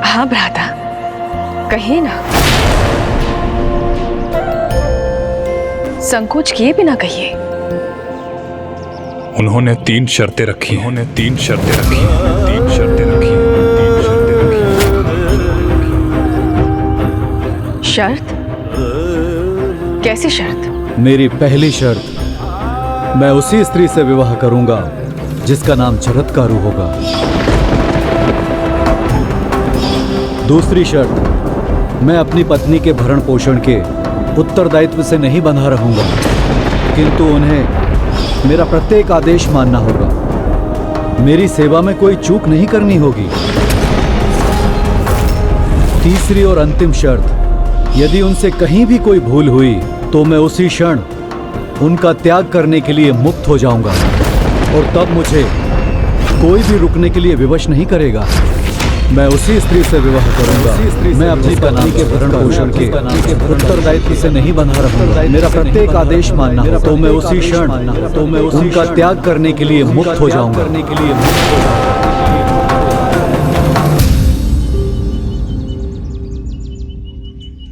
हाँ भ्राता, कहिए ना, संकोच किए बिना कहिए। उन्होंने 3 शर्तें रखी हैं। शर्त? कैसी शर्त? मेरी पहली शर्त, मैं उसी स्त्री से विवाह करूंगा जिसका नाम चरत्कारु होगा। दूसरी शर्त, मैं अपनी पत्नी के भरण पोषण के उत्तरदायित्व से नहीं बंधा रहूंगा, किंतु उन्हें मेरा प्रत्येक आदेश मानना होगा। मेरी सेवा में कोई चूक नहीं करनी होगी। तीसरी और अंतिम शर्त, यदि उनसे कहीं भी कोई भूल हुई तो मैं उसी क्षण उनका त्याग करने के लिए मुक्त हो जाऊंगा, और तब मुझे कोई भी रुकने के लिए विवश नहीं करेगा। मैं उसी स्त्री से विवाह करूंगा। मैं अपनी पत्नी के भरण पोषण के उत्तरदायित्व से नहीं बंधा रहूंगा। मेरा प्रत्येक आदेश मानना हो तो मैं उसी क्षण उनका त्याग करने के लिए मुक्त हो जाऊंगा।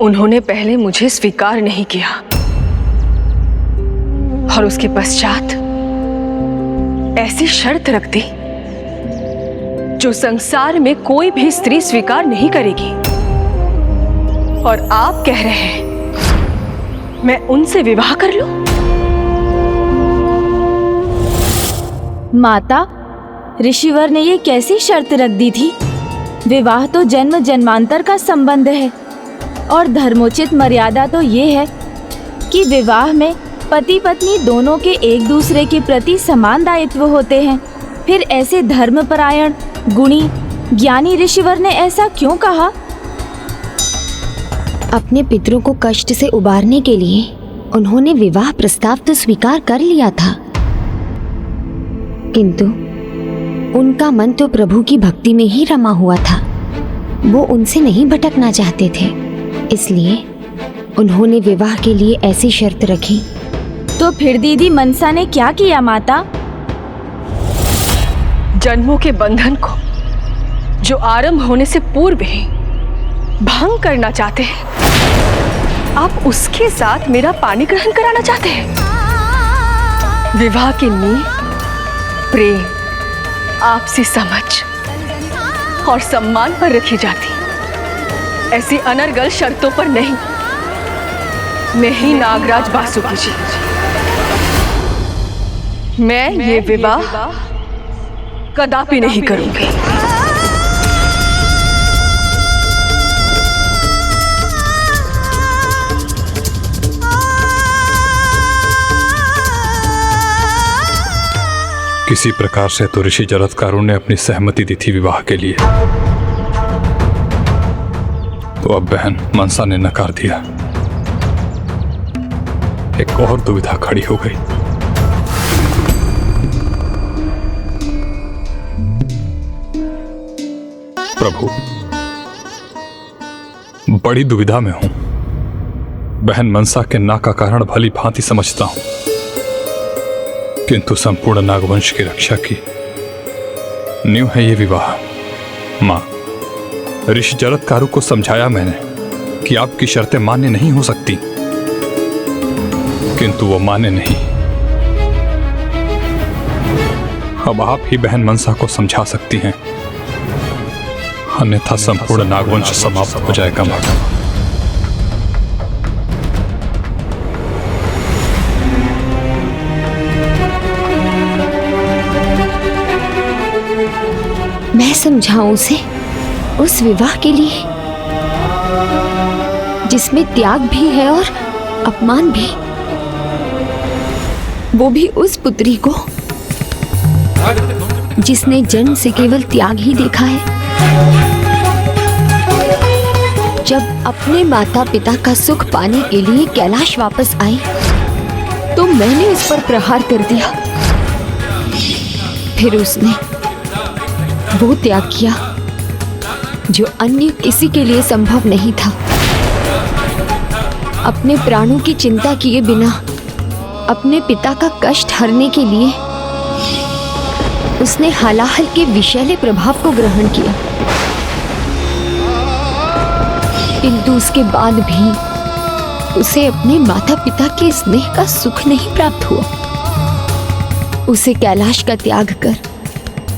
उन्होंने पहले मुझे स्वीकार नहीं किया और उसके पश्चात ऐसी शर्त रख दी जो संसार में कोई भी स्त्री स्वीकार नहीं करेगी। और आप कह रहे हैं मैं उनसे विवाह कर लूं? माता, ऋषिवर ने ये कैसी शर्त रख दी थी? विवाह तो जन्म जन्मांतर का संबंध है, और धर्मोचित मर्यादा तो ये है कि विवाह में पति पत्नी दोनों के एक दूसरे के प्रति समान दायित्व होते हैं। फिर ऐसे धर्मपरायण, गुणी, ज्ञानी ऋषिवर ने ऐसा क्यों कहा? अपने पितरों को कष्ट से उबारने के लिए उन्होंने विवाह प्रस्ताव तो स्वीकार कर लिया था, किंतु उनका मन तो प्रभु की भक्ति में ही रमा हुआ था। वो उनसे नहीं भटकना चाहते थे, इसलिए उन्होंने विवाह के लिए ऐसी शर्त रखी। तो फिर दीदी मनसा ने क्या किया माता? जन्मों के बंधन को जो आरंभ होने से पूर्व ही भंग करना चाहते हैं, आप उसके साथ मेरा पानी ग्रहण कराना चाहते हैं। विवाह की नींव प्रेम, आपसी समझ और सम्मान पर रखी जाती, ऐसी अनर्गल शर्तों पर नहीं। नहीं नागराज बासुकी जी, मैं ये विवाह कदापि नहीं करूंगी। किसी प्रकार से तो ऋषि जरत्कारु ने अपनी सहमति दी थी विवाह के लिए, तो अब बहन मनसा ने नकार दिया। एक और दुविधा खड़ी हो गई। प्रभु, बड़ी दुविधा में हूं। बहन मनसा के ना का कारण भली भांति समझता हूं, किंतु संपूर्ण नागवंश की रक्षा की नींव है ये विवाह। मां, ऋषि जरत्कारु को समझाया मैंने कि आपकी शर्तें मान्य नहीं हो सकती, किंतु वो माने नहीं। अब आप ही बहन मनसा को समझा सकती हैं, अन्यथा संपूर्ण नागवंश समाप्त हो जाएगा। माता, मैं समझाऊं उसे उस विवाह के लिए जिसमें त्याग भी है और अपमान भी, वो भी उस पुत्री को जिसने जन्म से केवल त्याग ही देखा है। जब अपने माता पिता का सुख पाने के लिए कैलाश वापस आई तो मैंने उस पर प्रहार कर दिया। फिर उसने वो त्याग किया जो अन्य किसी के लिए संभव नहीं था। अपने प्राणों की चिंता किए बिना अपने पिता का कष्ट हरने के लिए उसने हालाहल के विषैले प्रभाव को ग्रहण किया। किंतु उसके बाद भी उसे अपने माता पिता के स्नेह का सुख नहीं प्राप्त हुआ। उसे कैलाश का त्याग कर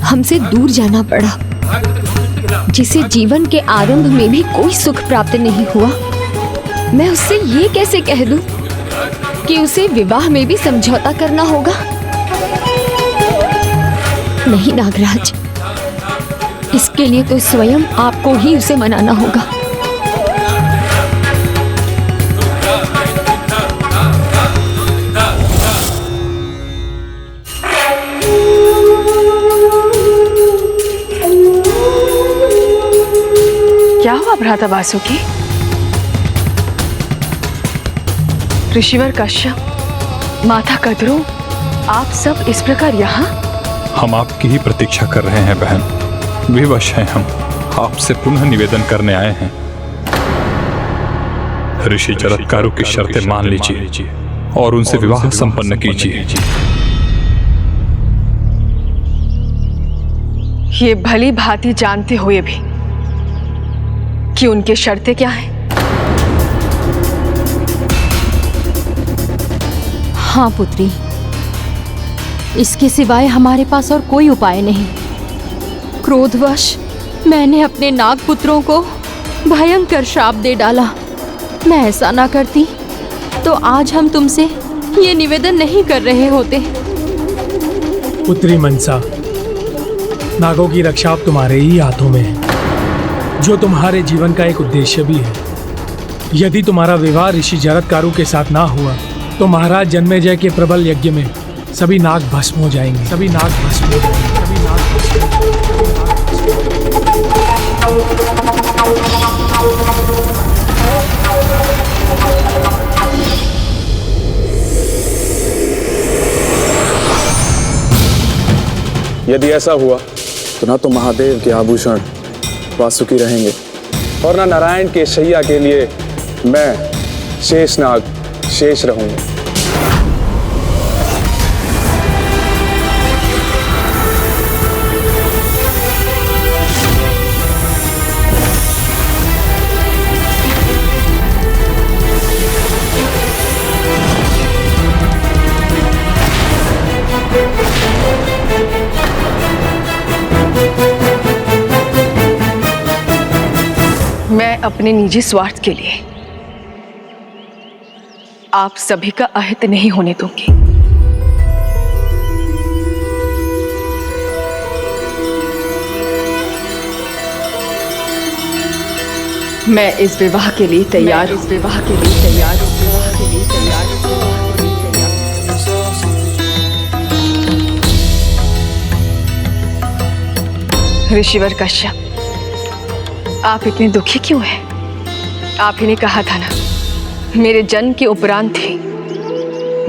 हमसे दूर जाना पड़ा। जिसे जीवन के आरंभ में भी कोई सुख प्राप्त नहीं हुआ, मैं उससे ये कैसे कह दूं कि उसे विवाह में भी समझौता करना होगा? नहीं नागराज, इसके लिए तो स्वयं आपको ही उसे मनाना होगा। क्या हुआ भ्राता वासुकी? ऋषिवर कश्यप, माता कद्रू, आप सब इस प्रकार यहाँ? हम आपकी ही प्रतीक्षा कर रहे हैं बहन। विवश हैं हम, आपसे पुनः निवेदन करने आए हैं। ऋषि जरत्कारु की शर्तें मान लीजिए और उनसे विवाह संपन्न कीजिए। ये भली भांति जानते हुए भी कि उनके शर्तें क्या हैं? हाँ पुत्री, इसके सिवाय हमारे पास और कोई उपाय नहीं। क्रोधवश मैंने अपने नागपुत्रों को भयंकर श्राप दे डाला। मैं ऐसा ना करती तो आज हम तुमसे ये निवेदन नहीं कर रहे होते। पुत्री मनसा, नागों की रक्षा अब तुम्हारे ही हाथों में है, जो तुम्हारे जीवन का एक उद्देश्य भी है। यदि तुम्हारा विवाह ऋषि जरत्कारु के साथ ना हुआ तो महाराज जन्मेजय के प्रबल यज्ञ में सभी नाग भस्म हो जाएंगे। सभी नाग भस्म हो जाएंगे। सभी नाग भस्म हो जाएंगे। यदि ऐसा हुआ तो ना तो महादेव के आभूषण वासुकी रहेंगे और ना नारायण के शैया के लिए मैं शेषनाग शेष रहूंगा। मैं अपने निजी स्वार्थ के लिए आप सभी का अहित नहीं होने दूंगी। मैं इस विवाह के लिए तैयार हूं। इस विवाह के लिए तैयार हूं। विवाह के लिए तैयार हूं। ऋषिवर कश्यप, आप इतने दुखी क्यों हैं? आप ही ने कहा था ना, मेरे जन्म के उपरांत ही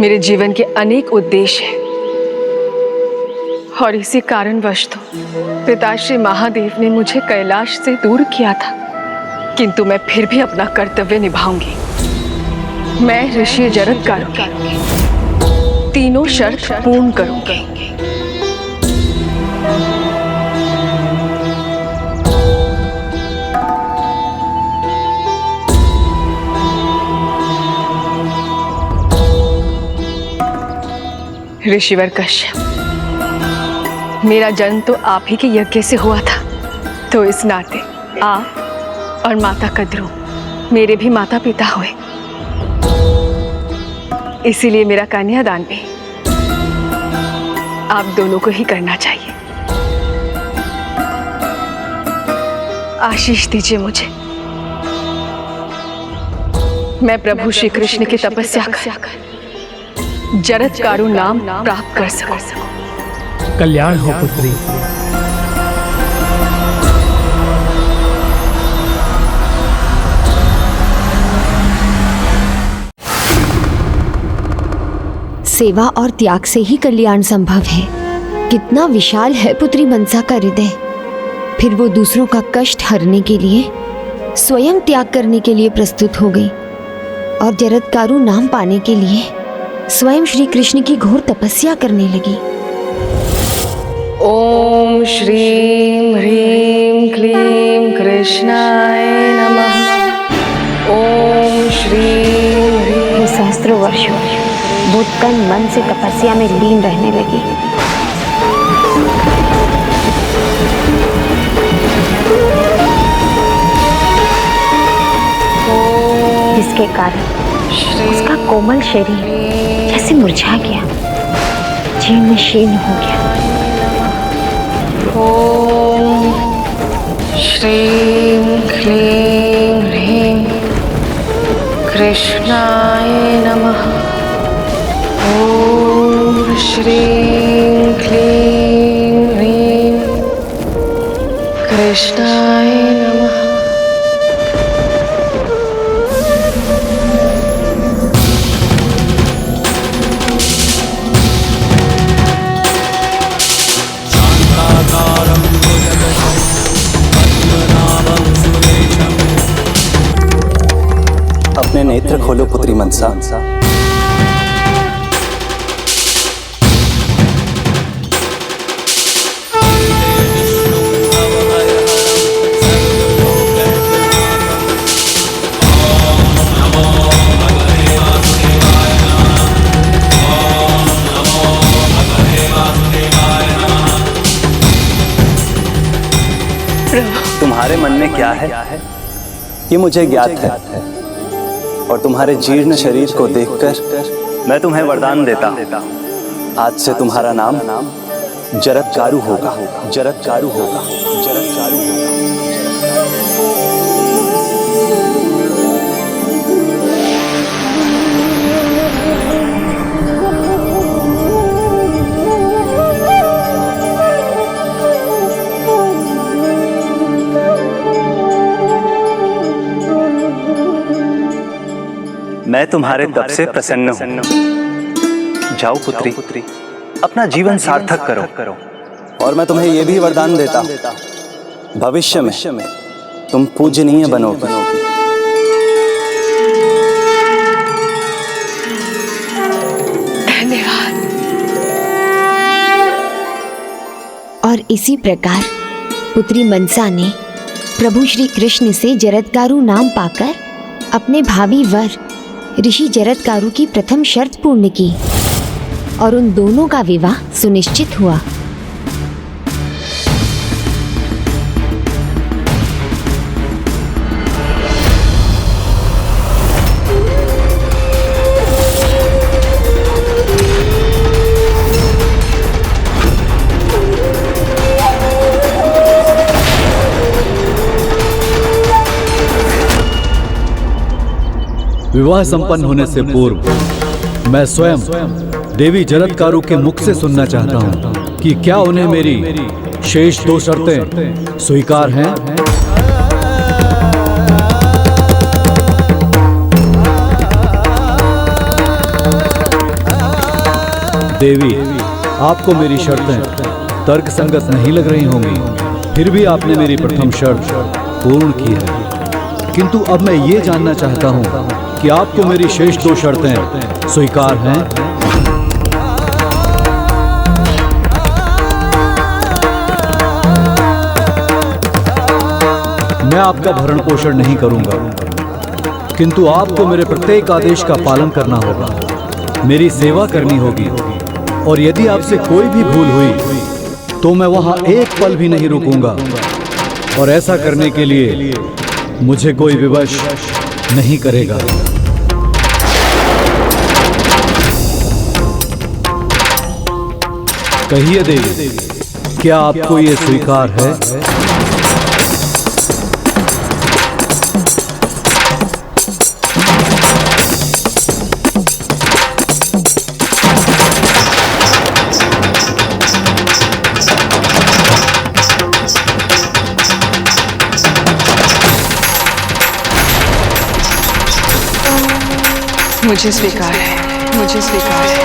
मेरे जीवन के अनेक उद्देश्य हैं और इसी कारणवश तो पिताश्री महादेव ने मुझे कैलाश से दूर किया था, किंतु मैं फिर भी अपना कर्तव्य निभाऊंगी। मैं ऋषि जरत्कारु की तीनों शर्त पूर्ण करूंगी। ऋषिवर कश्यप, मेरा जन्म तो आप ही के यज्ञ से हुआ था, तो इस नाते आप और माता कद्रू मेरे भी माता पिता हुए। इसीलिए मेरा कन्यादान भी आप दोनों को ही करना चाहिए। आशीष दीजिए मुझे, मैं प्रभु श्री कृष्ण की तपस्या कर जरत्कारु नाम प्राप्त कर सकूं। कल्याण हो पुत्री। सेवा और त्याग से ही कल्याण संभव है। कितना विशाल है पुत्री मनसा का हृदय। फिर वो दूसरों का कष्ट हरने के लिए स्वयं त्याग करने के लिए प्रस्तुत हो गई और जरत्कारु नाम पाने के लिए स्वयं श्री कृष्ण की घोर तपस्या करने लगी। ओम श्रीं ह्रीं क्लीं कृष्णाय नमः। ये सहस्त्रों वर्षों वो तन मन से तपस्या में लीन रहने लगी। जिसके कारण उसका कोमल शरीर जैसे मुरझा गया, जीर्ण शीर्ण हो गया। ओम श्रीं क्लीं ह्रीं कृष्णाय नमः। ओम श्रीं क्लीं ह्रीं कृष्णाय नमः। अपने नेत्र खोलो पुत्री मनसा। तुम्हारे मन में क्या है ये मुझे ज्ञात है, और तुम्हारे जीर्ण शरीर को देखकर मैं तुम्हें वरदान देता हूँ। आज से तुम्हारा नाम जरत्कारु होगा, जरत्कारु होगा, जरत्कारु होगा। मैं तुम्हारे तप से प्रसन्न हूँ। जाओ पुत्री, अपना जीवन सार्थक करो। और मैं तुम्हें यह भी वरदान देता हूँ, भविष्य में तुम पूजनीय बनोगे। धन्यवाद। और इसी प्रकार पुत्री मनसा ने प्रभु श्री कृष्ण से जरत्कारु नाम पाकर अपने भावी वर ऋषि जरत्कारु की प्रथम शर्त पूर्ण की, और उन दोनों का विवाह सुनिश्चित हुआ। विवाह संपन्न होने से पूर्व मैं स्वयं देवी जरत्कारु के मुख से सुनना चाहता हूं कि क्या उन्हें मेरी शेष 2 शर्तें स्वीकार हैं। देवी, आपको मेरी शर्तें तर्कसंगत नहीं लग रही होंगी, फिर भी आपने मेरी प्रथम शर्त पूर्ण की है। किंतु अब मैं ये जानना चाहता हूं कि आपको मेरी शेष 2 शर्तें स्वीकार हैं। मैं आपका भरण पोषण नहीं करूंगा, किंतु आपको मेरे प्रत्येक आदेश का पालन करना होगा, मेरी सेवा करनी होगी, और यदि आपसे कोई भी भूल हुई तो मैं वहां एक पल भी नहीं रुकूंगा, और ऐसा करने के लिए मुझे कोई विवश नहीं करेगा। कहिए देवी, क्या आपको ये स्वीकार है? मुझे स्वीकार है, मुझे स्वीकार है।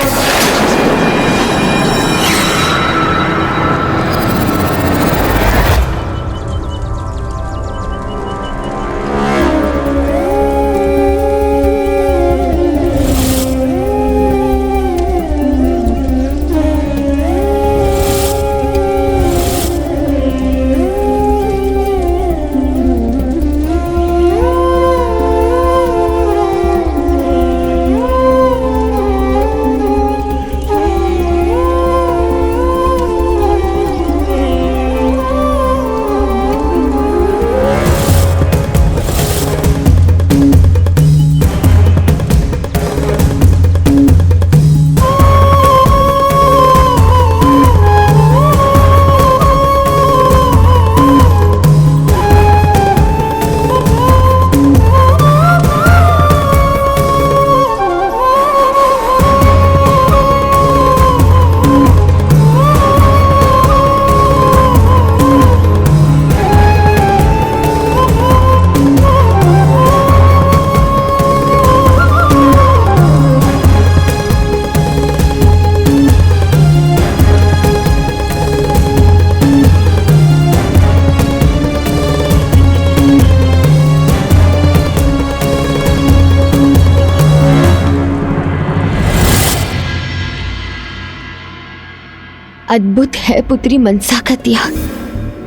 अद्भुत है पुत्री मनसा का त्याग।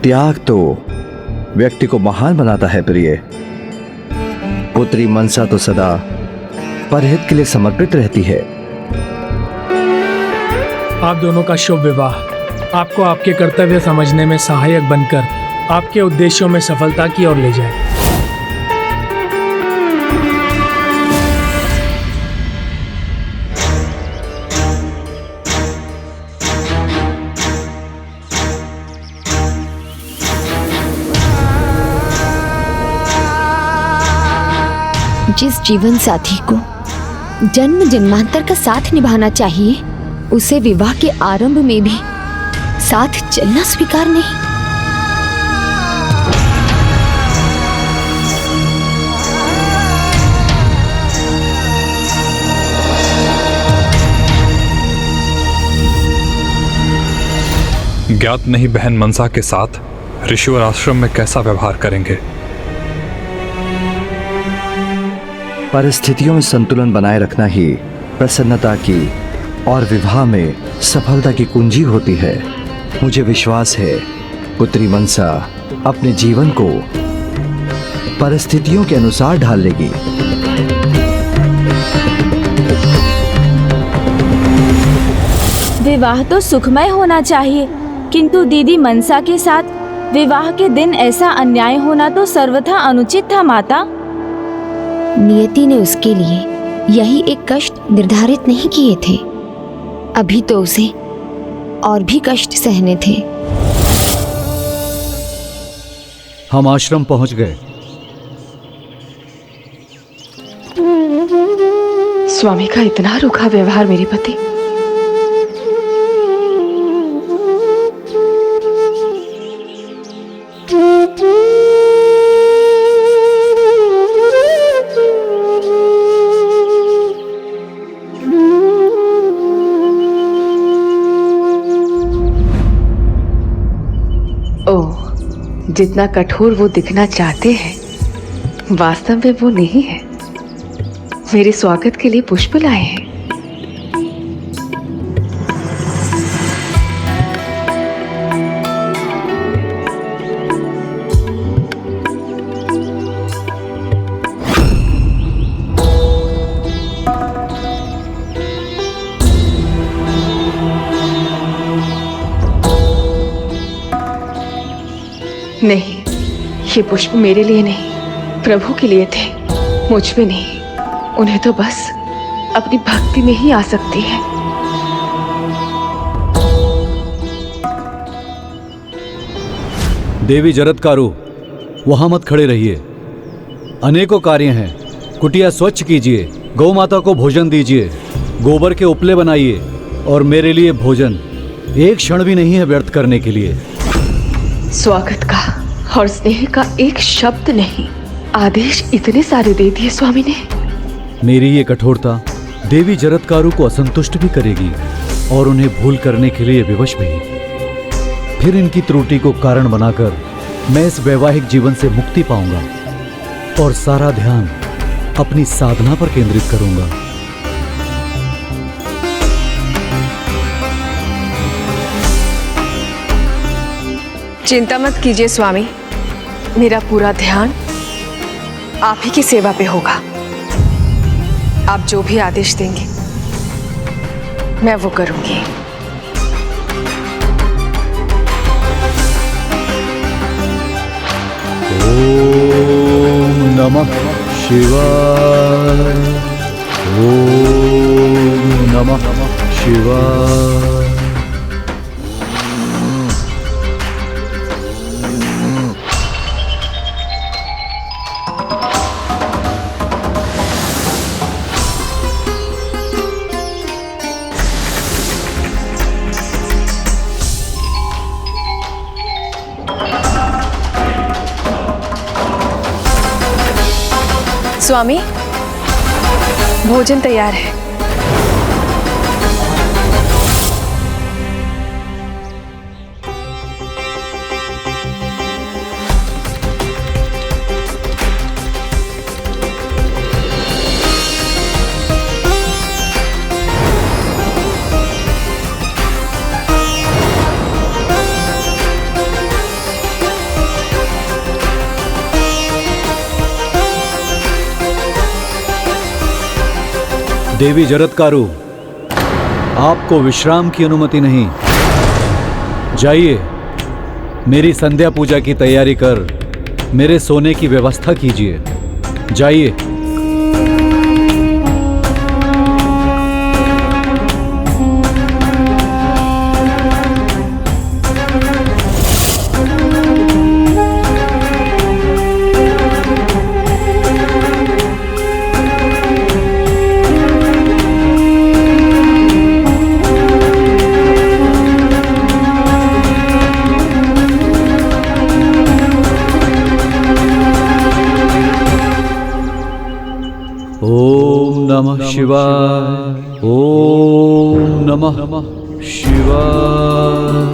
त्याग तो व्यक्ति को महान बनाता है प्रिय। पुत्री मनसा तो सदा परहित के लिए समर्पित रहती है। आप दोनों का शुभ विवाह आपको आपके कर्तव्य समझने में सहायक बनकर आपके उद्देश्यों में सफलता की ओर ले जाए। जिस जीवन साथी को जन्म जन्मांतर का साथ निभाना चाहिए, उसे विवाह के आरंभ में भी साथ चलना स्वीकार नहीं। ज्ञात नहीं बहन मनसा के साथ ऋषिवर आश्रम में कैसा व्यवहार करेंगे। परिस्थितियों में संतुलन बनाए रखना ही प्रसन्नता की और विवाह में सफलता की कुंजी होती है। मुझे विश्वास है पुत्री मनसा अपने जीवन को परिस्थितियों के अनुसार ढाल लेगी। विवाह तो सुखमय होना चाहिए, किंतु दीदी मनसा के साथ विवाह के दिन ऐसा अन्याय होना तो सर्वथा अनुचित था माता। नियति ने उसके लिए यही एक कष्ट निर्धारित नहीं किए थे। अभी तो उसे और भी कष्ट सहने थे। हम आश्रम पहुंच गए। स्वामी का इतना रूखा व्यवहार मेरे पति। जितना कठोर वो दिखना चाहते हैं, वास्तव में वो नहीं है। मेरे स्वागत के लिए पुष्प लाए हैं। नहीं, ये पुष्प मेरे लिए नहीं, प्रभु के लिए थे, मुझ पे नहीं। उन्हें तो बस अपनी भक्ति में ही आ सकती है। देवी जरत्कारु, वहां मत खड़े रहिए। अनेकों कार्य हैं। कुटिया स्वच्छ कीजिए, गौ माता को भोजन दीजिए, गोबर के उपले बनाइए और मेरे लिए भोजन एक क्षण भी नहीं है व्यर्थ करने के लिए। स्वागत का और स्नेह का एक शब्द नहीं, आदेश इतने सारे दे दिए स्वामी ने। मेरी ये कठोरता देवी जरत्कारु को असंतुष्ट भी करेगी और उन्हें भूल करने के लिए विवश भी। फिर इनकी त्रुटि को कारण बनाकर मैं इस वैवाहिक जीवन से मुक्ति पाऊंगा और सारा ध्यान अपनी साधना पर केंद्रित करूंगा। चिंता मत कीजिए स्वामी, मेरा पूरा ध्यान आप ही की सेवा पे होगा। आप जो भी आदेश देंगे मैं वो करूंगी। ओम नमः शिवाय। ओम नमः शिवाय। स्वामी, भोजन तैयार है। देवी जरत्कारु, आपको विश्राम की अनुमति नहीं। जाइए, मेरी संध्या पूजा की तैयारी कर मेरे सोने की व्यवस्था कीजिए। जाइए। ओम नमः शिवाय। ओम नमः शिवाय।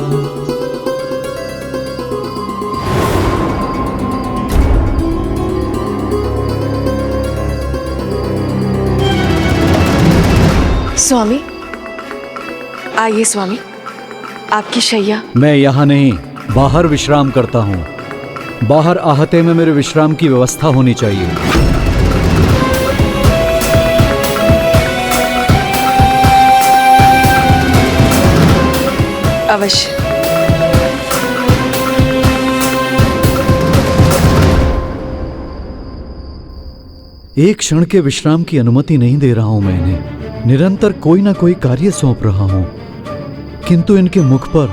स्वामी, आइए स्वामी, आपकी शैया। मैं यहाँ नहीं, बाहर विश्राम करता हूँ। बाहर आहते में मेरे विश्राम की व्यवस्था होनी चाहिए। अवश्य। एक क्षण के विश्राम की अनुमति नहीं दे रहा हूं मैं इन्हें। निरंतर कोई ना कोई कार्य सौंप रहा हूं, किंतु इनके मुख पर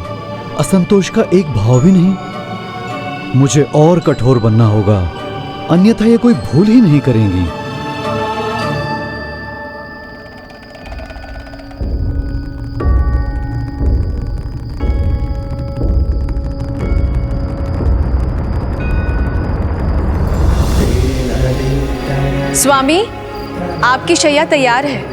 असंतोष का एक भाव भी नहीं। मुझे और कठोर बनना होगा, अन्यथा ये कोई भूल ही नहीं करेंगी। स्वामी, आपकी शैया तैयार है।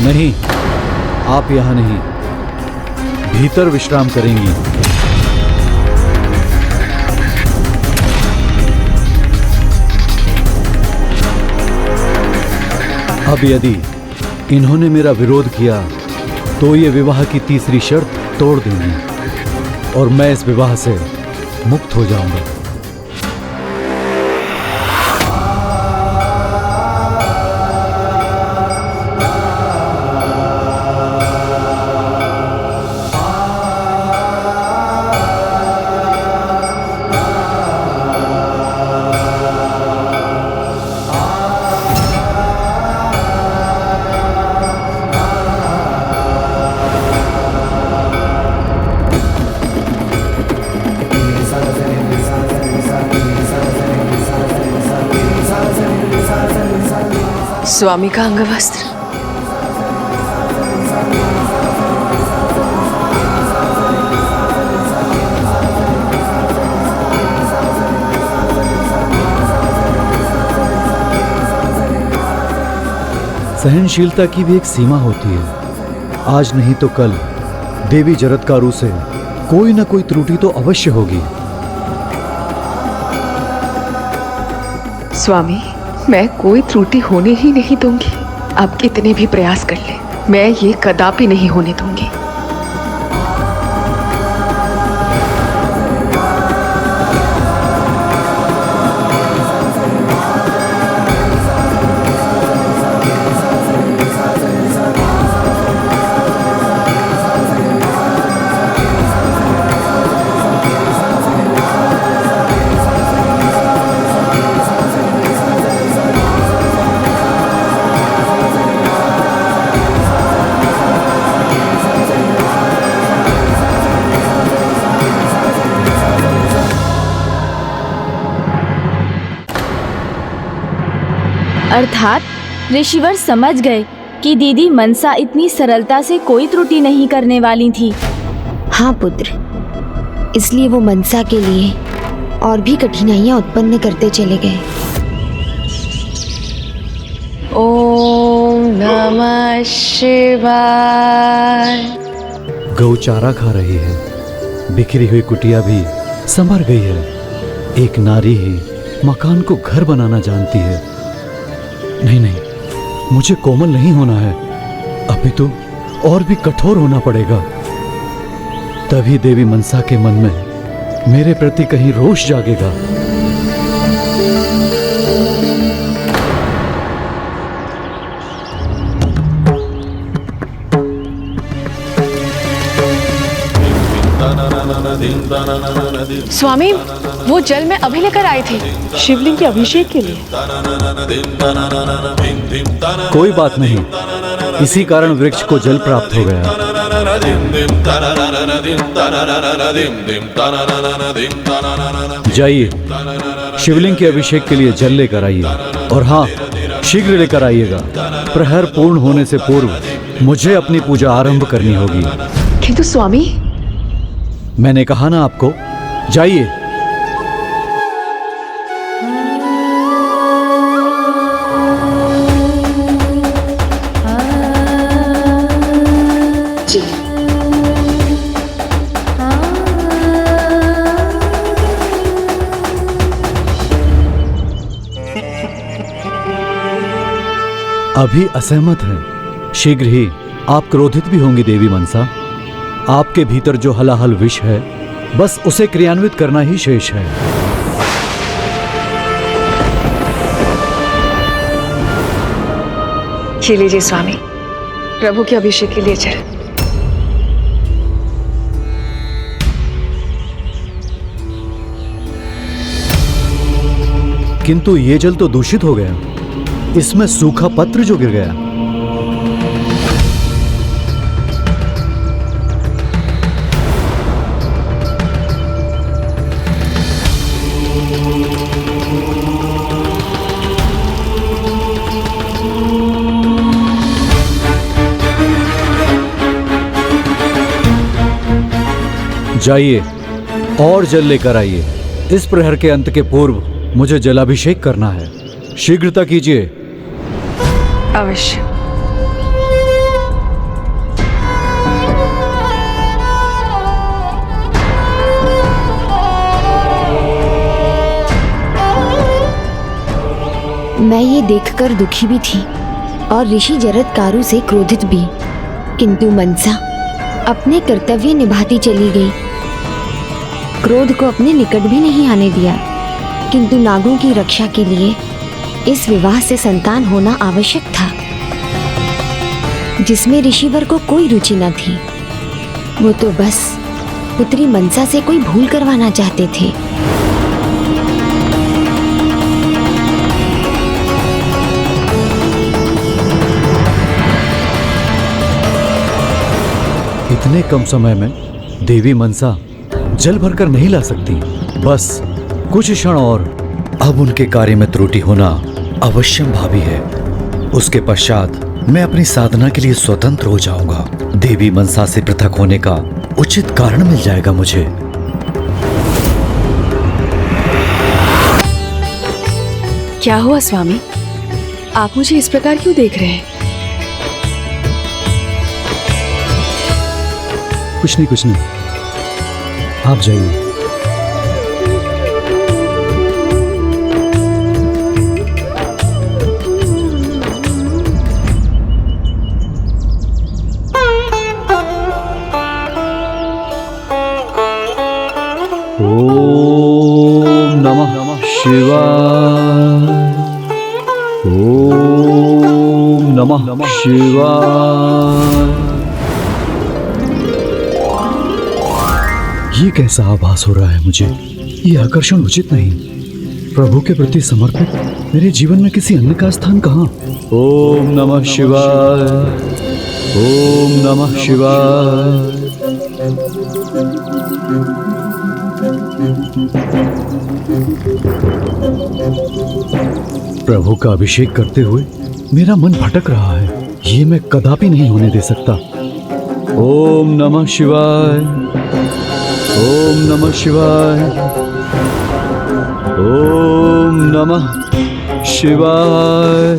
नहीं, आप यहां नहीं, भीतर विश्राम करेंगी। अब यदि इन्होंने मेरा विरोध किया तो ये विवाह की तीसरी शर्त तोड़ देंगी और मैं इस विवाह से मुक्त हो जाऊंगा। स्वामी का अंगवस्त्र। सहनशीलता की भी एक सीमा होती है। आज नहीं तो कल देवी जरत्कारु से कोई ना कोई त्रुटि तो अवश्य होगी। स्वामी, मैं कोई त्रुटि होने ही नहीं दूंगी। आप कितने भी प्रयास कर ले, मैं ये कदापि नहीं होने दूंगी। अर्थात ऋषिवर समझ गए कि दीदी मनसा इतनी सरलता से कोई त्रुटि नहीं करने वाली थी। हाँ पुत्र, इसलिए वो मनसा के लिए और भी कठिनाइयां उत्पन्न करते चले गए। ओम नमः शिवाय। गौ चारा खा रही है, बिखरी हुई कुटिया भी संभर गई है। एक नारी ही मकान को घर बनाना जानती है। नहीं नहीं, मुझे कोमल नहीं होना है, अपितु और भी कठोर होना पड़ेगा। तभी देवी मनसा के मन में मेरे प्रति कहीं रोष जागेगा। स्वामी, वो जल मैं अभी लेकर आई थी शिवलिंग के अभिषेक के लिए। कोई बात नहीं, इसी कारण वृक्ष को जल प्राप्त हो गया। जाइए, शिवलिंग के अभिषेक के लिए जल लेकर आइए, और हाँ, शीघ्र लेकर आइएगा। प्रहर पूर्ण होने से पूर्व मुझे अपनी पूजा आरंभ करनी होगी। किंतु स्वामी, मैंने कहा ना आपको, जाइए। अभी असहमत हैं। शीघ्र ही आप क्रोधित भी होंगी देवी मनसा। आपके भीतर जो हलाहल विष है, बस उसे क्रियान्वित करना ही शेष है। ये लीजिए स्वामी, प्रभु के अभिषेक के लिए जल। किंतु ये जल तो दूषित हो गया, इसमें सूखा पत्र जो गिर गया। जाइए और जल लेकर आइए। इस प्रहर के अंत के पूर्व मुझे जलाभिषेक करना है। शीघ्रता कीजिए। अवश्य। मैं ये देखकर दुखी भी थी और ऋषि जरत्कारु से क्रोधित भी, किंतु मनसा अपने कर्तव्य निभाती चली गई। क्रोध को अपने निकट भी नहीं आने दिया, किंतु नागों की रक्षा के लिए इस विवाह से संतान होना आवश्यक था, जिसमें ऋषिवर को कोई रुचि न थी। वो तो बस पुत्री मनसा से कोई भूल करवाना चाहते थे। इतने कम समय में देवी मनसा जल भरकर नहीं ला सकती। बस कुछ क्षण और, अब उनके कार्य में त्रुटि होना अवश्यम भावी है। उसके पश्चात मैं अपनी साधना के लिए स्वतंत्र हो जाऊंगा। देवी मनसा से पृथक होने का उचित कारण मिल जाएगा मुझे। क्या हुआ स्वामी, आप मुझे इस प्रकार क्यों देख रहे हैं? कुछ नहीं, कुछ नहीं, आप जाइए। ओम नमः शिवाय। ओम नमः शिवाय। ये कैसा आभास हो रहा है मुझे? ये आकर्षण उचित नहीं। प्रभु के प्रति समर्पित मेरे जीवन में किसी अन्य का स्थान कहाँ? ओम नमः शिवाय। ओम नमः शिवाय। प्रभु का अभिषेक करते हुए मेरा मन भटक रहा है। ये मैं कदापि नहीं होने दे सकता। ओम नमः शिवाय। ओम नमः शिवाय। ओम नमः शिवाय।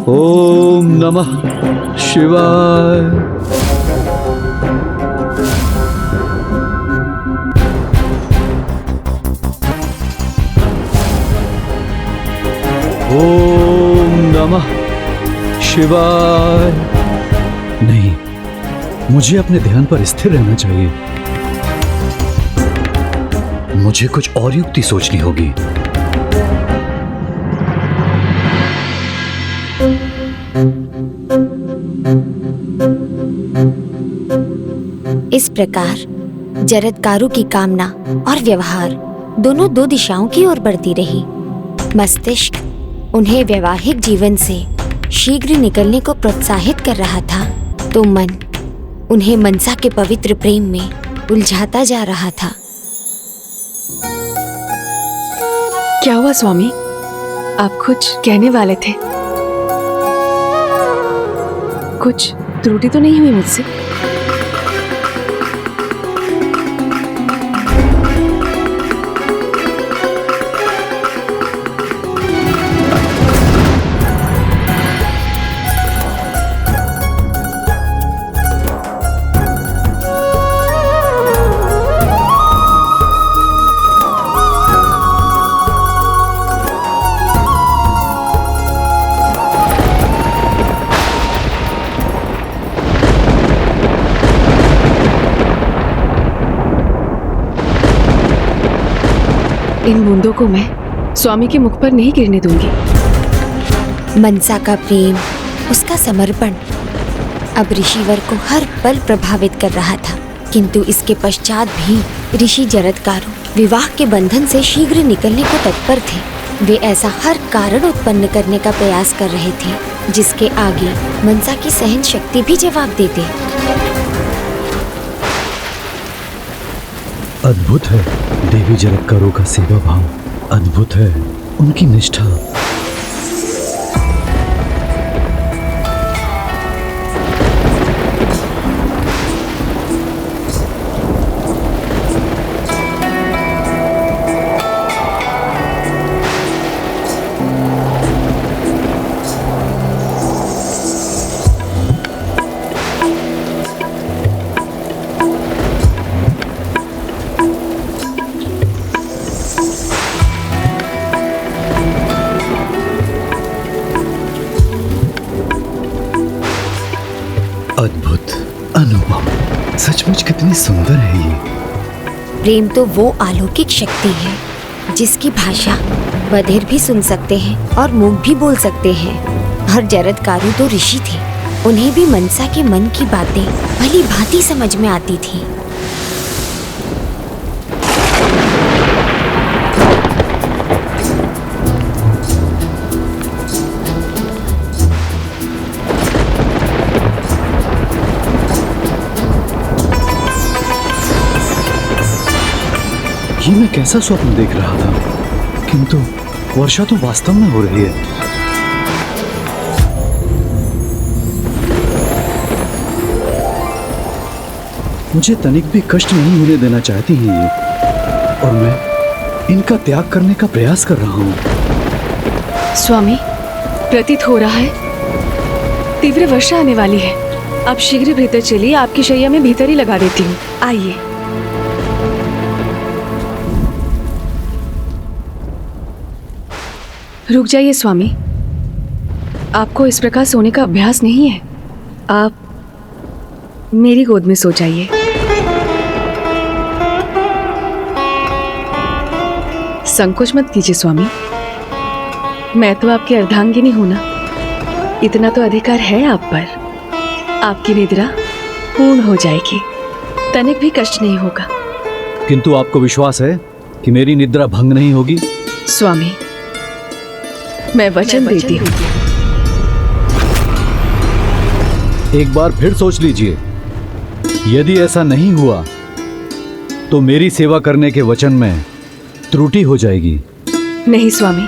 ओम नमः शिवाय। ओम नमः शिवाय। नहीं, मुझे अपने ध्यान पर स्थिर रहना चाहिए। मुझे कुछ और युक्ति सोचनी होगी। इस प्रकार जरदकारु की कामना और व्यवहार दोनों दो दिशाओं की ओर बढ़ती रही। मस्तिष्क उन्हें वैवाहिक जीवन से शीघ्र निकलने को प्रोत्साहित कर रहा था, तो मन उन्हें मनसा के पवित्र प्रेम में उलझाता जा रहा था। क्या हुआ स्वामी? आप कुछ कहने वाले थे? कुछ त्रुटि तो नहीं हुई मुझसे? इन बूंदों को मैं स्वामी के मुख पर नहीं गिरने दूंगी। मनसा का प्रेम, उसका समर्पण अब ऋषिवर को हर पल प्रभावित कर रहा था, किंतु इसके पश्चात भी ऋषि जरदकारु विवाह के बंधन से शीघ्र निकलने को तत्पर थे। वे ऐसा हर कारण उत्पन्न करने का प्रयास कर रहे थे जिसके आगे मनसा की सहन शक्ति भी जवाब देते। अद्भुत है देवी जरदकारु का सेवा भाव, अद्भुत है उनकी निष्ठा। अद्भुत, अनुभव, सचमुच कितनी सुंदर है ये। प्रेम तो वो अलौकिक शक्ति है जिसकी भाषा बधिर भी सुन सकते हैं और मूक भी बोल सकते हैं। और जरदकारु तो ऋषि थे, उन्हें भी मनसा के मन की बातें भली भांति समझ में आती थी। ये मैं कैसा स्वप्न देख रहा था, किंतु वर्षा तो वास्तव में हो रही है। मुझे तनिक भी कष्ट नहीं होने देना चाहती हैं ये, और मैं इनका त्याग करने का प्रयास कर रहा हूँ। स्वामी, प्रतीत हो रहा है तीव्र वर्षा आने वाली है। आप शीघ्र भीतर चलिए, आपकी शैया में भीतर ही लगा देती हूँ। आइए। रुक जाइए स्वामी, आपको इस प्रकार सोने का अभ्यास नहीं है। आप मेरी गोद में सो जाइए। संकोच मत कीजिए स्वामी, मैं तो आपकी अर्धांगिनी हूं ना, इतना तो अधिकार है आप पर। आपकी निद्रा पूर्ण हो जाएगी, तनिक भी कष्ट नहीं होगा। किंतु आपको विश्वास है कि मेरी निद्रा भंग नहीं होगी? स्वामी, मैं वचन देती हूँ। एक बार फिर सोच लीजिए, यदि ऐसा नहीं हुआ तो मेरी सेवा करने के वचन में त्रुटि हो जाएगी। नहीं स्वामी,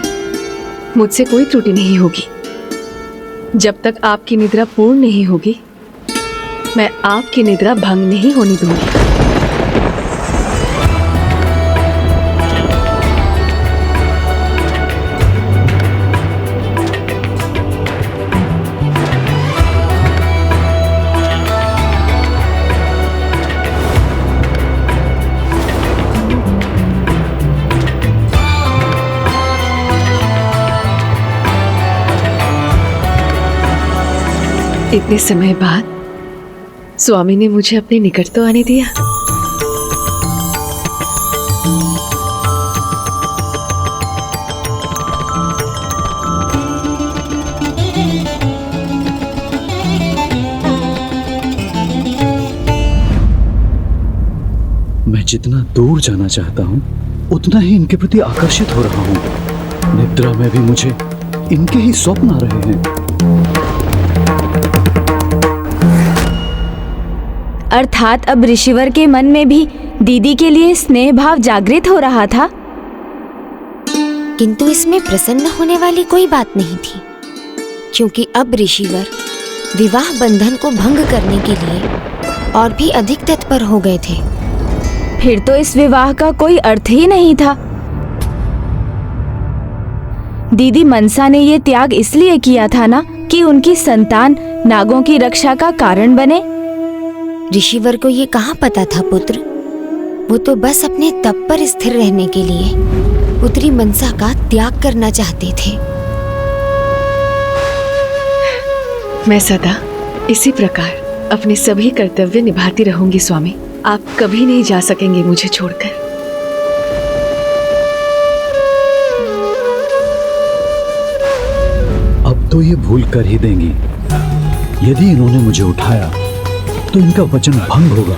मुझसे कोई त्रुटि नहीं होगी। जब तक आपकी निद्रा पूर्ण नहीं होगी, मैं आपकी निद्रा भंग नहीं होने दूंगी। इतने समय बाद स्वामी ने मुझे अपने निकट तो आने दिया। मैं जितना दूर जाना चाहता हूँ उतना ही इनके प्रति आकर्षित हो रहा हूँ। निद्रा में भी मुझे इनके ही स्वप्न आ रहे हैं। अर्थात अब ऋषिवर के मन में भी दीदी के लिए स्नेह भाव जागृत हो रहा था। किंतु इसमें प्रसन्न होने वाली कोई बात नहीं थी, क्योंकि अब ऋषिवर विवाह बंधन को भंग करने के लिए और भी अधिक तत्पर हो गए थे। फिर तो इस विवाह का कोई अर्थ ही नहीं था। दीदी मनसा ने ये त्याग इसलिए किया था ना कि उनकी संतान नागों की रक्षा का कारण बने। ऋषिवर को ये कहाँ पता था पुत्र, वो तो बस अपने तप पर स्थिर रहने के लिए पुत्री मनसा का त्याग करना चाहते थे। मैं सदा इसी प्रकार अपने सभी कर्तव्य निभाती रहूंगी स्वामी। आप कभी नहीं जा सकेंगे मुझे छोड़कर। अब तो ये भूल कर ही देंगी। यदि इन्होंने मुझे उठाया तो इनका वचन भंग होगा,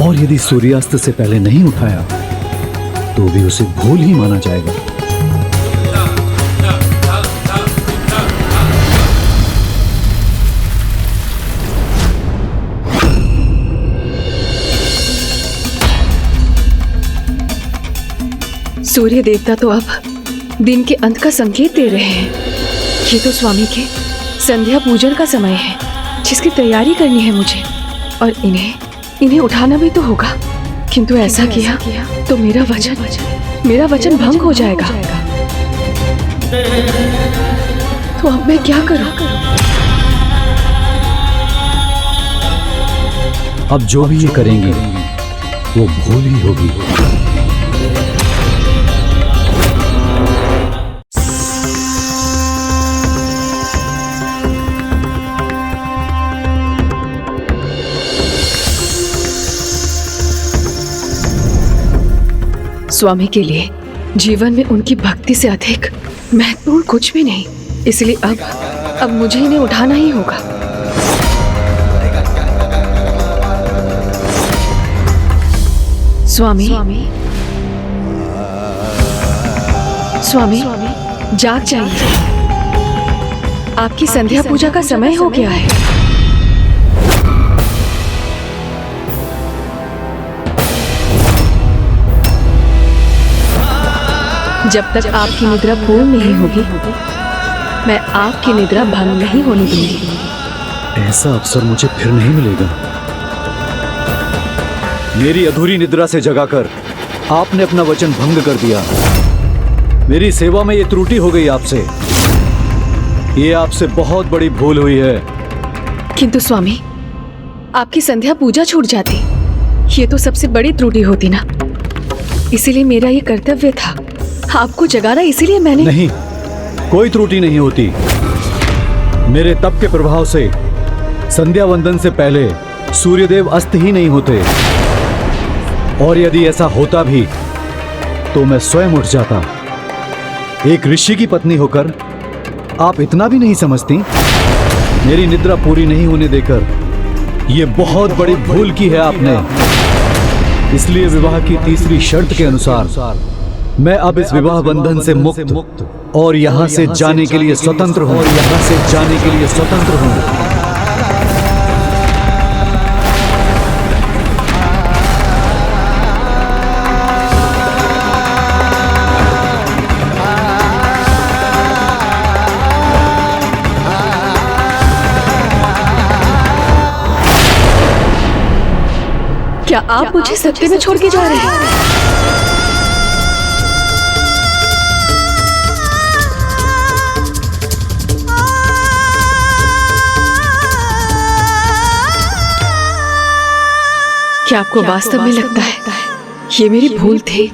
और यदि सूर्यास्त से पहले नहीं उठाया तो भी उसे भूल ही माना जाएगा। सूर्य देवता तो अब दिन के अंत का संकेत दे रहे हैं। ये तो स्वामी के संध्या पूजन का समय है, जिसकी तैयारी करनी है मुझे, और इन्हें उठाना भी तो होगा। किंतु ऐसा किया तो मेरा वचन भंग हो जाएगा। तो अब मैं क्या करूं? अब जो भी ये करेंगे वो भूल ही होगी। स्वामी के लिए जीवन में उनकी भक्ति से अधिक महत्वपूर्ण कुछ भी नहीं, इसलिए अब मुझे इन्हें उठाना ही होगा। स्वामी जाग जाइए, आपकी संध्या पूजा का समय हो गया है। जब तक आपकी निद्रा पूर्ण नहीं होगी, मैं आपकी निद्रा भंग नहीं होने दूंगी। ऐसा अवसर मुझे फिर नहीं मिलेगा। मेरी अधूरी निद्रा से जगाकर आपने अपना वचन भंग कर दिया। मेरी सेवा में ये त्रुटि हो गई आपसे। ये आपसे बहुत बड़ी भूल हुई है। किंतु स्वामी, आपकी संध्या पूजा छूट जाती, ये तो सबसे बड़ी त्रुटि होती ना। इसीलिए मेरा ये कर्तव्य था आपको जगाना, इसीलिए मैंने। नहीं, कोई त्रुटि नहीं होती। मेरे तप के प्रभाव से संध्या वंदन से पहले सूर्यदेव अस्त ही नहीं होते, और यदि ऐसा होता भी तो मैं स्वयं उठ जाता। एक ऋषि की पत्नी होकर आप इतना भी नहीं समझती? मेरी निद्रा पूरी नहीं होने देकर ये बहुत बड़ी भूल की है आपने। इसलिए विवाह की तीसरी शर्त के अनुसार मैं अब इस विवाह बंधन से मुक्त और यहाँ से जाने के लिए स्वतंत्र हूँ। क्या आप मुझे सत्य में छोड़ के जा रहे हैं? क्या आपको वास्तव में लगता है ये मेरी भूल थी?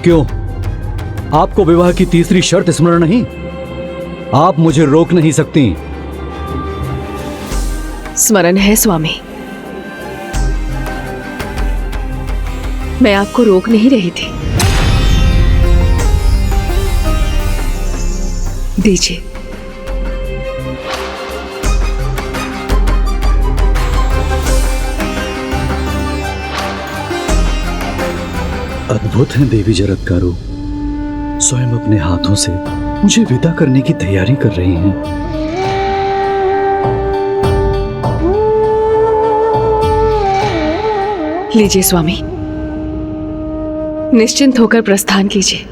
क्यों? आपको विवाह की तीसरी शर्त स्मरण नहीं? आप मुझे रोक नहीं सकती। स्मरण है स्वामी। मैं आपको रोक नहीं रही थी। दीजिए। अद्भुत हैं देवी जरत्कारु। स्वयं अपने हाथों से मुझे विदा करने की तैयारी कर रही हैं। लीजिए स्वामी, निश्चिंत होकर प्रस्थान कीजिए।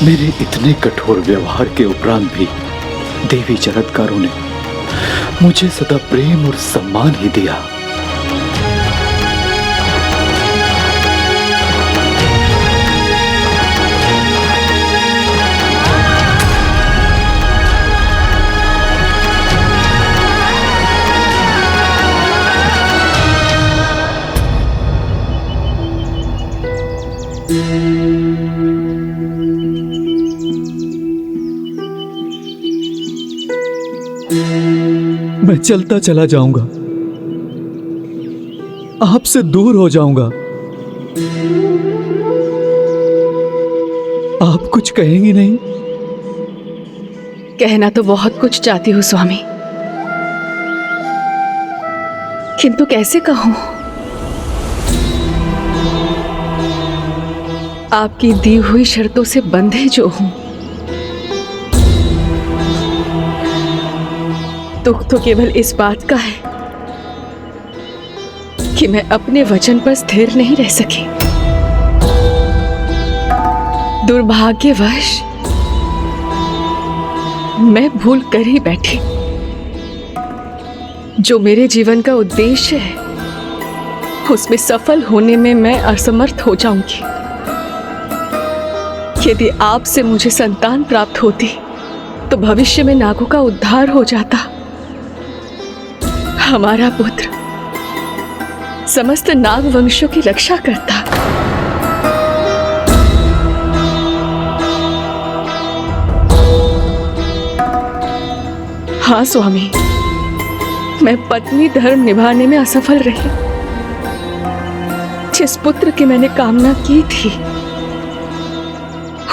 मेरे इतने कठोर व्यवहार के उपरांत भी देवी जरत्कारु ने मुझे सदा प्रेम और सम्मान ही दिया। मैं चलता चला जाऊंगा, आपसे दूर हो जाऊंगा। आप कुछ कहेंगी नहीं? कहना तो बहुत कुछ चाहती हूँ स्वामी, किंतु कैसे कहूं? आपकी दी हुई शर्तों से बंधे जो हूं। दुख तो केवल इस बात का है कि मैं अपने वचन पर स्थिर नहीं रह सकी। दुर्भाग्यवश मैं भूल कर ही बैठी। जो मेरे जीवन का उद्देश्य है उसमें सफल होने में मैं असमर्थ हो जाऊंगी। यदि आपसे मुझे संतान प्राप्त होती तो भविष्य में नागों का उद्धार हो जाता। हमारा पुत्र समस्त नाग वंशों की रक्षा करता। हाँ स्वामी, मैं पत्नी धर्म निभाने में असफल रही। जिस पुत्र की मैंने कामना की थी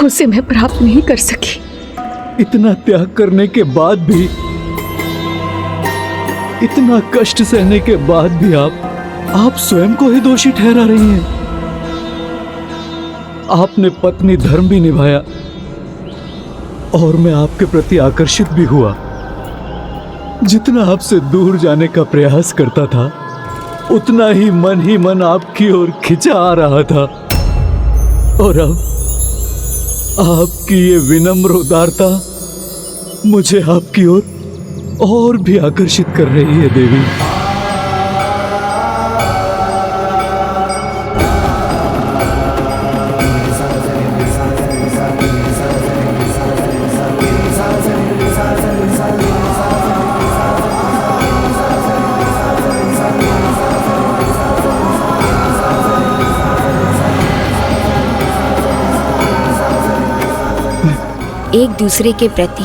उसे मैं प्राप्त नहीं कर सकी। इतना त्याग करने के बाद भी, इतना कष्ट सहने के बाद भी आप स्वयं को ही दोषी ठहरा रही हैं। आपने पत्नी धर्म भी निभाया और मैं आपके प्रति आकर्षित भी हुआ। जितना आपसे दूर जाने का प्रयास करता था उतना ही मन आपकी ओर खिंचा आ रहा था। और अब आपकी ये विनम्र उदारता मुझे आपकी ओर और भी आकर्षित कर रही है देवी। एक दूसरे के प्रति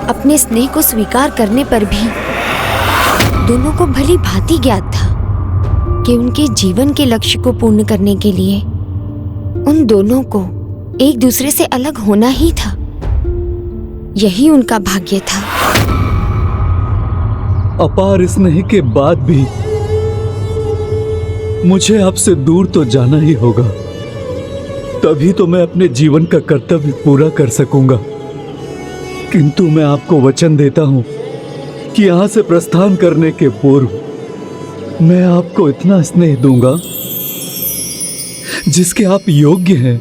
अपने स्नेह को स्वीकार करने पर भी दोनों को भली भांति ज्ञात था कि उनके जीवन के लक्ष्य को पूर्ण करने के लिए उन दोनों को एक दूसरे से अलग होना ही था। यही उनका भाग्य था। अपार स्नेह के बाद भी मुझे आपसे दूर तो जाना ही होगा, तभी तो मैं अपने जीवन का कर्तव्य पूरा कर सकूंगा। किंतु मैं आपको वचन देता हूं कि यहां से प्रस्थान करने के पूर्व मैं आपको इतना स्नेह दूंगा जिसके आप योग्य हैं।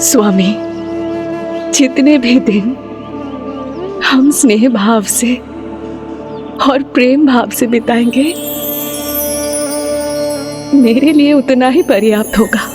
स्वामी, जितने भी दिन हम स्नेह भाव से और प्रेम भाव से बिताएंगे, मेरे लिए उतना ही पर्याप्त होगा।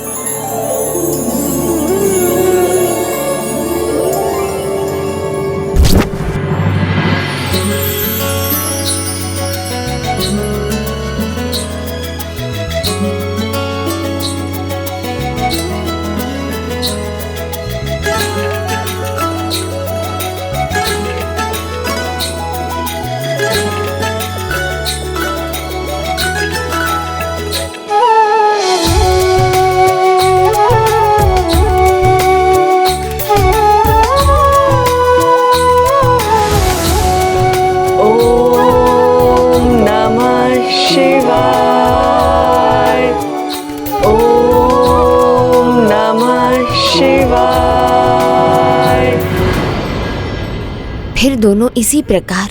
फिर दोनों इसी प्रकार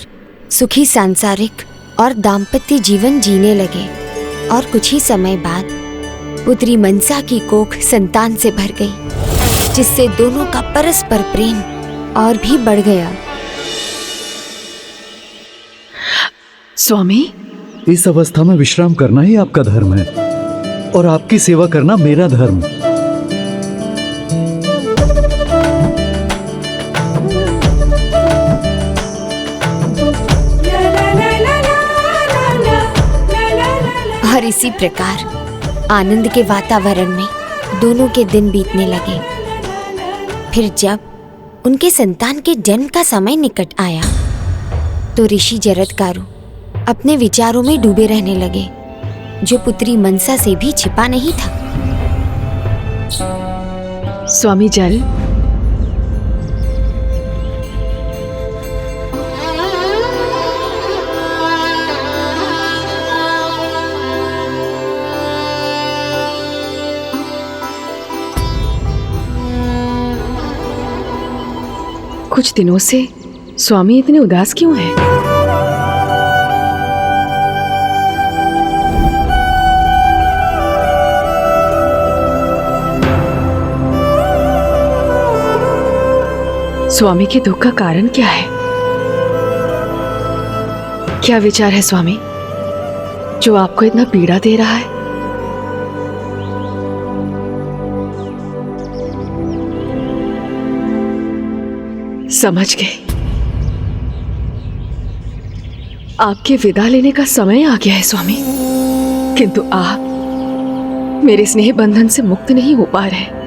सुखी सांसारिक और दाम्पत्य जीवन जीने लगे और कुछ ही समय बाद पुत्री मनसा की कोख संतान से भर गई, जिससे दोनों का परस्पर प्रेम और भी बढ़ गया। स्वामी, इस अवस्था में विश्राम करना ही आपका धर्म है और आपकी सेवा करना मेरा धर्म। और इसी प्रकार आनंद के वातावरण में दोनों के दिन बीतने लगे। फिर जब उनके संतान के जन्म का समय निकट आया तो ऋषि जरत्कारु अपने विचारों में डूबे रहने लगे, जो पुत्री मनसा से भी छिपा नहीं था। स्वामी जल, कुछ दिनों से स्वामी इतने उदास क्यों हैं? स्वामी के दुख का कारण क्या है? क्या विचार है स्वामी जो आपको इतना पीड़ा दे रहा है? समझ गए, आपके विदा लेने का समय आ गया है स्वामी, किंतु आप मेरे स्नेह बंधन से मुक्त नहीं हो पा रहे।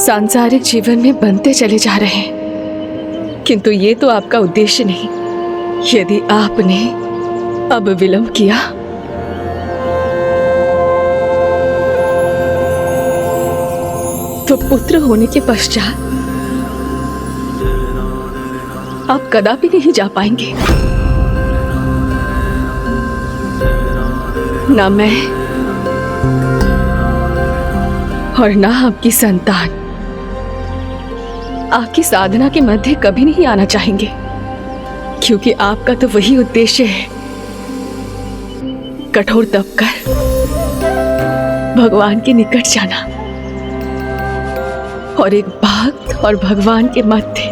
सांसारिक जीवन में बनते चले जा रहे हैं, किंतु ये तो आपका उद्देश्य नहीं। यदि आपने अब विलंब किया तो पुत्र होने के पश्चात आप कदापि नहीं जा पाएंगे। ना मैं और ना आपकी संतान आपकी साधना के मध्य कभी नहीं आना चाहेंगे, क्योंकि आपका तो वही उद्देश्य है, कठोर तप कर भगवान के निकट जाना और एक भक्त और भगवान के मध्य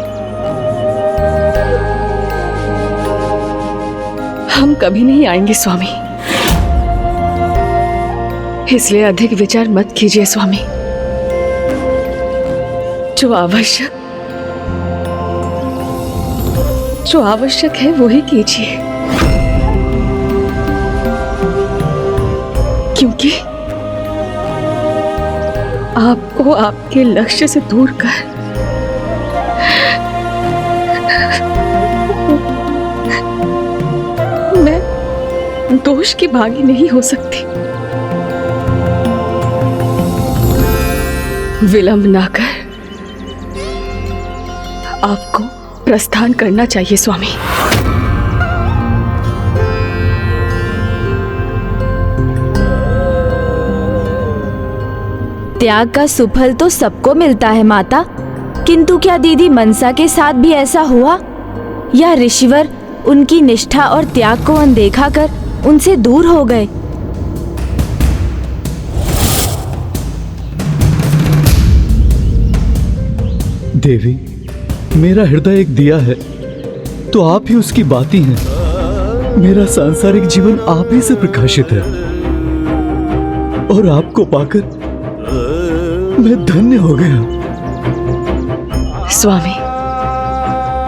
हम कभी नहीं आएंगे स्वामी। इसलिए अधिक विचार मत कीजिए स्वामी, जो आवश्यक है वो ही कीजिए। क्योंकि आपको आपके लक्ष्य से दूर कर मैं दोष की भागी नहीं हो सकती। विलंब ना कर आपको प्रस्थान करना चाहिए स्वामी। त्याग का सुफल तो सबको मिलता है माता, किंतु क्या दीदी मनसा के साथ भी ऐसा हुआ, या ऋषिवर उनकी निष्ठा और त्याग को अनदेखा कर उनसे दूर हो गए? देवी, मेरा हृदय एक दिया है तो आप ही उसकी बाती हैं। मेरा सांसारिक जीवन आप ही से प्रकाशित है और आपको पाकर मैं धन्य हो गया। स्वामी,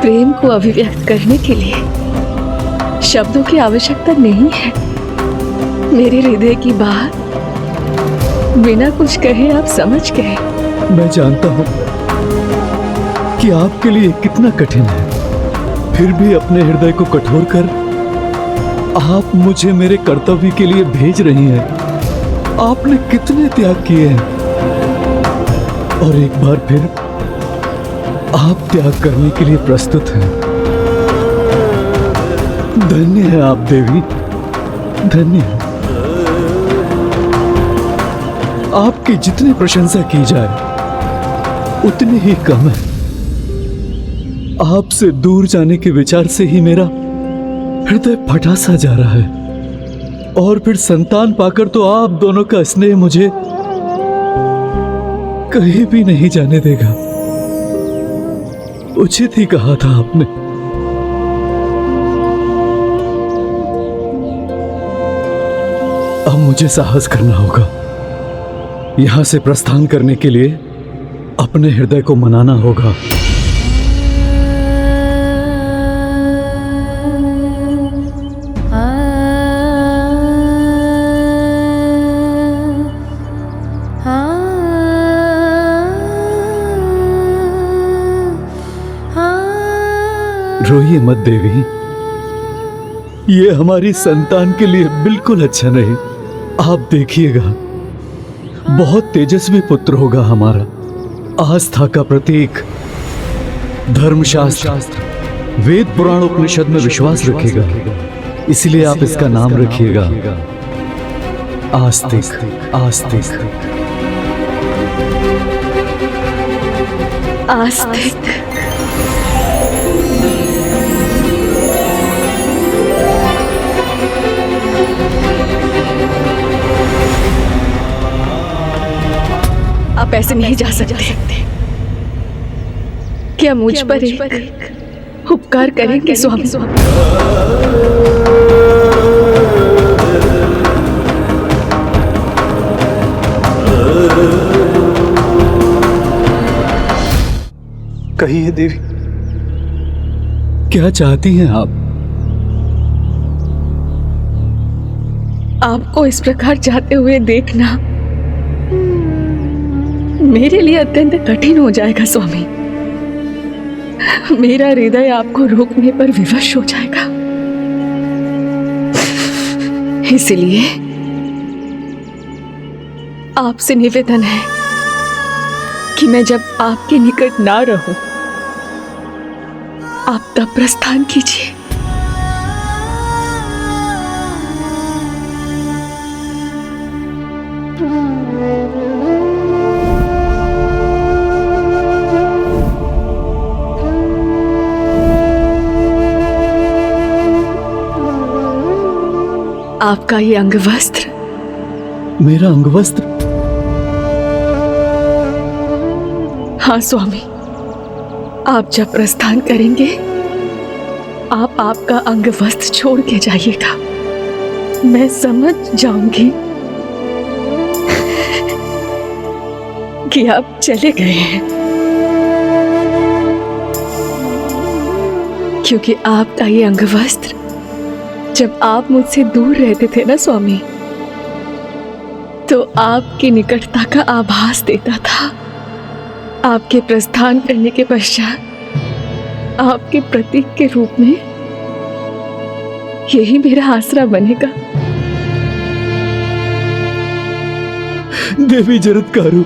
प्रेम को अभिव्यक्त करने के लिए शब्दों की आवश्यकता नहीं है। मेरे हृदय की बात बिना कुछ कहे आप समझ गए। मैं जानता हूं कि आपके लिए कितना कठिन है, फिर भी अपने हृदय को कठोर कर आप मुझे मेरे कर्तव्य के लिए भेज रही हैं। आपने कितने त्याग किए हैं और एक बार फिर आप त्याग करने के लिए प्रस्तुत हैं। धन्य है आप देवी, धन्य है। आपकी जितनी प्रशंसा की जाए उतनी ही कम है। आपसे दूर जाने के विचार से ही मेरा हृदय फटा सा जा रहा है और फिर संतान पाकर तो आप दोनों का स्नेह मुझे कहीं भी नहीं जाने देगा। उचित ही कहा था आपने। अब मुझे साहस करना होगा। यहां से प्रस्थान करने के लिए अपने हृदय को मनाना होगा। रोइए मत देवी, ये हमारी संतान के लिए बिल्कुल अच्छा नहीं। आप देखिएगा, बहुत तेजस्वी पुत्र होगा हमारा, आस्था का प्रतीक, धर्मशास्त्र, वेद पुराण उपनिषद में विश्वास रखेगा, इसलिए आप इसका नाम रखिएगा आस्तिक। आस्तिक आस्तिक। आप ऐसे नहीं जा सकते। क्या मुझ पर एक उपकार करेंगे स्वामी? कहिए देवी, क्या चाहती हैं आप? आपको इस प्रकार जाते हुए देखना मेरे लिए अत्यंत कठिन हो जाएगा स्वामी। मेरा हृदय आपको रोकने पर विवश हो जाएगा। इसलिए आपसे निवेदन है कि मैं जब आपके निकट ना रहूं, आप तब प्रस्थान कीजिए। आपका ये अंगवस्त्र। मेरा अंगवस्त्र? हाँ स्वामी, आप जब प्रस्थान करेंगे आप आपका अंगवस्त्र छोड़ के जाइएगा। मैं समझ जाऊंगी कि आप चले गए हैं, क्योंकि आपका ये अंगवस्त्र जब आप मुझसे दूर रहते थे ना स्वामी, तो आपकी निकटता का आभास देता था। आपके प्रस्थान करने के पश्चात आपके प्रतीक के रूप में यही मेरा आसरा बनेगा। देवी जरत्कारु,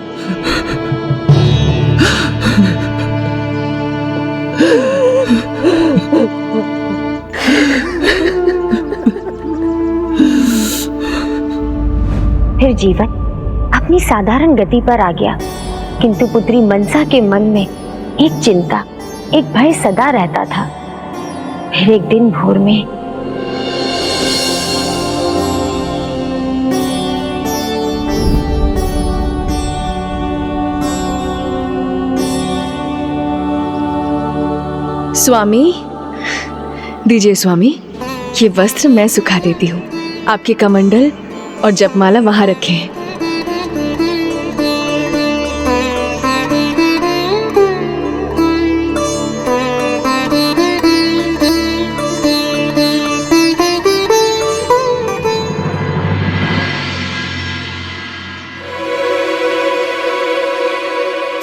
फिर जीवन अपनी साधारण गति पर आ गया, किंतु पुत्री मनसा के मन में एक चिंता, एक भय सदा रहता था। फिर एक दिन भोर में स्वामी, दीजिए स्वामी, ये वस्त्र मैं सुखा देती हूँ। आपके कमंडल और जपमाला वहां रखे हैं।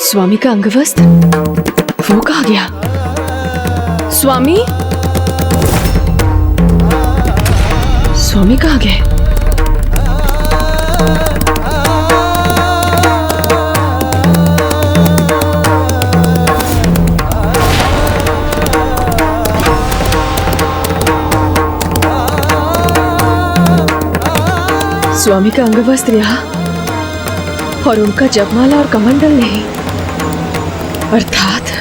स्वामी का अंगवस्त्र वो कहाँ गया? स्वामी, स्वामी कहाँ गए? स्वामी का अंगवस्त्र यहाँ और उनका जपमाला और कमंडल नहीं। अर्थात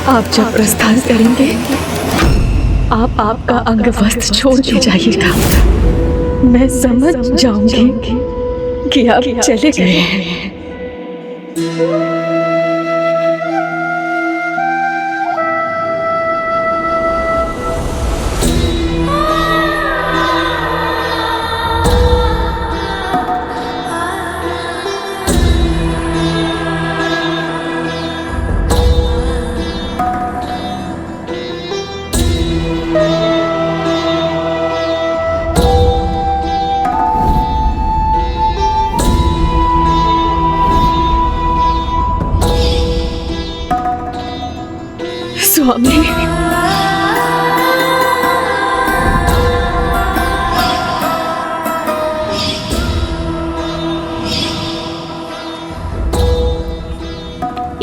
आप जब प्रस्थान करेंगे आप आपका अंगवस्त्र छोड़ के जाइएगा। मैं समझ जाऊंगी कि आप चले गए हैं। स्वामी,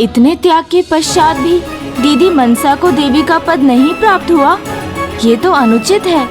इतने त्याग के पश्चात भी दीदी मनसा को देवी का पद नहीं प्राप्त हुआ, ये तो अनुचित है।